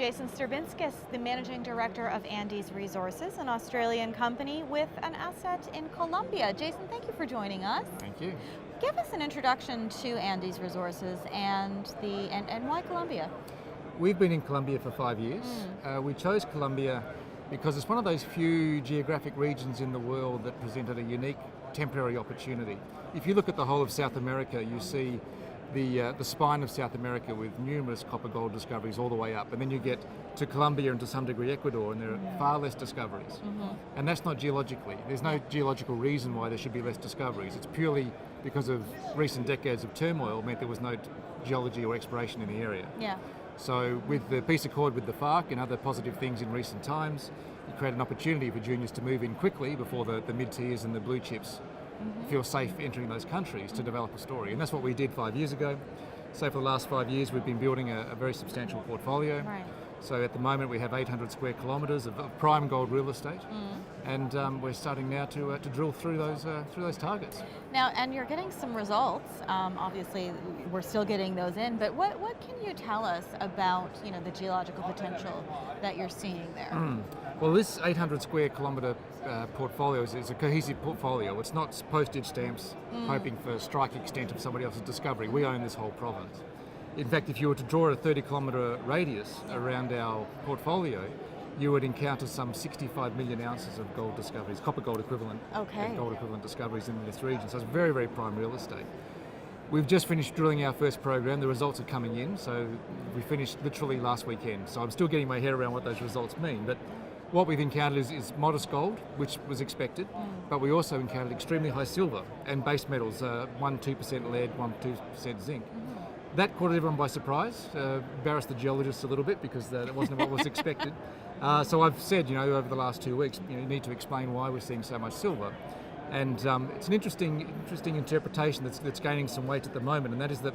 Jason Stirbinskis, the Managing Director of Andes Resources, an Australian company with an asset in Colombia. Jason, thank you for joining us. Thank you. Give us an introduction to Andes Resources and why Colombia? We've been in Colombia for 5 years. We chose Colombia because it's one of those few geographic regions in the world that presented a unique temporary opportunity. If you look at the whole of South America, you see the spine of South America with numerous copper-gold discoveries all the way up, and then you get to Colombia and to some degree Ecuador, and there are far less discoveries. And that's not geologically. There's no geological reason why there should be less discoveries. It's purely because of recent decades of turmoil meant there was no geology or exploration in the area. Yeah. So with the peace accord with the FARC and other positive things in recent times, you create an opportunity for juniors to move in quickly before the mid-tiers and the blue chips feel safe entering those countries to develop a story. And that's what we did 5 years ago. So for the last 5 years we've been building a very substantial portfolio. Right. So at the moment we have 800 square kilometres of prime gold real estate, and we're starting now to drill through those targets. Now, and you're getting some results. Obviously, we're still getting those in. But what can you tell us about the geological potential that you're seeing there? Well, this 800 square kilometre portfolio is a cohesive portfolio. It's not postage stamps hoping for strike extent of somebody else's discovery. We own this whole province. In fact, if you were to draw a 30-kilometre radius around our portfolio, you would encounter some 65 million ounces of gold discoveries, copper-gold equivalent, gold equivalent discoveries in this region. So it's very, very prime real estate. We've just finished drilling our first program. The results are coming in. So we finished literally last weekend. So I'm still getting my head around what those results mean. But what we've encountered is modest gold, which was expected, but we also encountered extremely high silver and base metals, 1-2% lead, 1-2% zinc. That caught everyone by surprise, embarrassed the geologists a little bit because that wasn't what was expected. So I've said, over the last 2 weeks, you need to explain why we're seeing so much silver. And it's an interesting interpretation that's gaining some weight at the moment, and that is that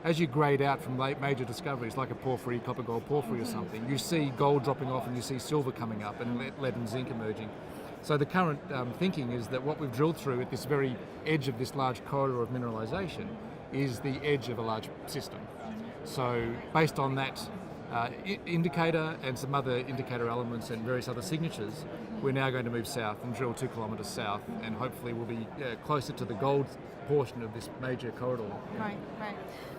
as you grade out from major discoveries like a porphyry, copper-gold porphyry or something, you see gold dropping off and you see silver coming up and lead and zinc emerging. So the current thinking is that what we've drilled through at this very edge of this large corridor of mineralisation is the edge of a large system. So based on that indicator and some other indicator elements and various other signatures, we're now going to move south and drill 2 kilometres south, and hopefully we'll be closer to the gold portion of this major corridor. Right.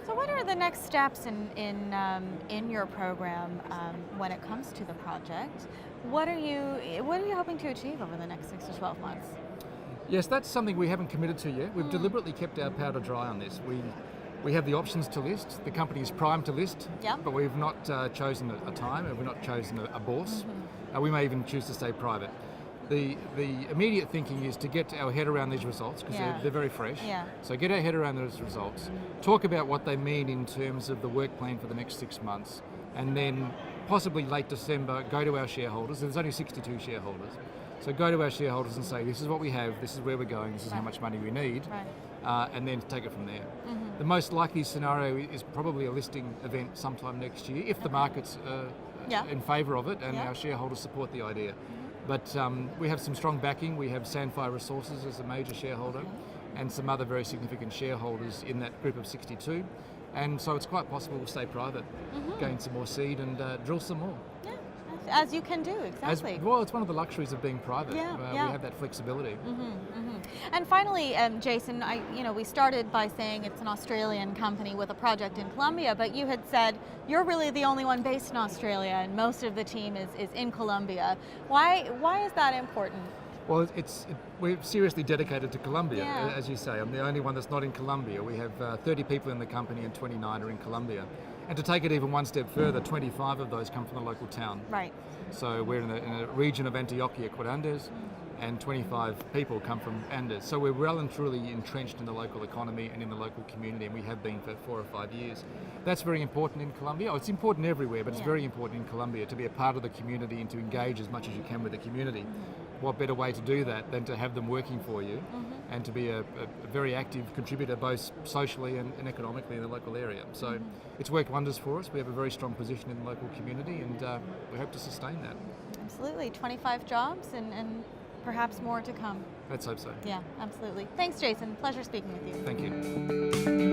So what are the next steps in your program when it comes to the project? What are you hoping to achieve over the next 6 to 12 months? Yes, that's something we haven't committed to yet. We've deliberately kept our powder dry on this. We have the options to list. The company is primed to list, but we've not chosen a time, and we've not chosen a bourse. We may even choose to stay private. The immediate thinking is to get our head around these results because they're very fresh. So get our head around those results, talk about what they mean in terms of the work plan for the next 6 months, and then possibly late December go to our shareholders. There's only 62 shareholders. So go to our shareholders and say, this is what we have, this is where we're going, this is how much money we need, and then take it from there. The most likely scenario is probably a listing event sometime next year, if the market's in favour of it and our shareholders support the idea. But we have some strong backing. We have Sandfire Resources as a major shareholder and some other very significant shareholders in that group of 62. And so it's quite possible we'll stay private, gain some more seed and drill some more. As you can do, exactly. Well, it's one of the luxuries of being private. We have that flexibility. And finally, Jason, we started by saying it's an Australian company with a project in Colombia, but you had said you're really the only one based in Australia and most of the team is in Colombia. Why is that important? Well, we're seriously dedicated to Colombia, as you say. I'm the only one that's not in Colombia. We have 30 people in the company and 29 are in Colombia. And to take it even one step further, 25 of those come from the local town. Right. So we're in a region of Antioquia called Andes, and 25 people come from Andes. So we're well and truly entrenched in the local economy and in the local community, and we have been for 4 or 5 years. That's very important in Colombia. It's important everywhere, but it's very important in Colombia to be a part of the community and to engage as much as you can with the community. What better way to do that than to have them working for you and to be a very active contributor both socially and economically in the local area. So it's worked wonders for us. We have a very strong position in the local community, and we hope to sustain that. Absolutely. 25 jobs and perhaps more to come. Let's hope so. Yeah, absolutely. Thanks, Jason. Pleasure speaking with you. Thank you.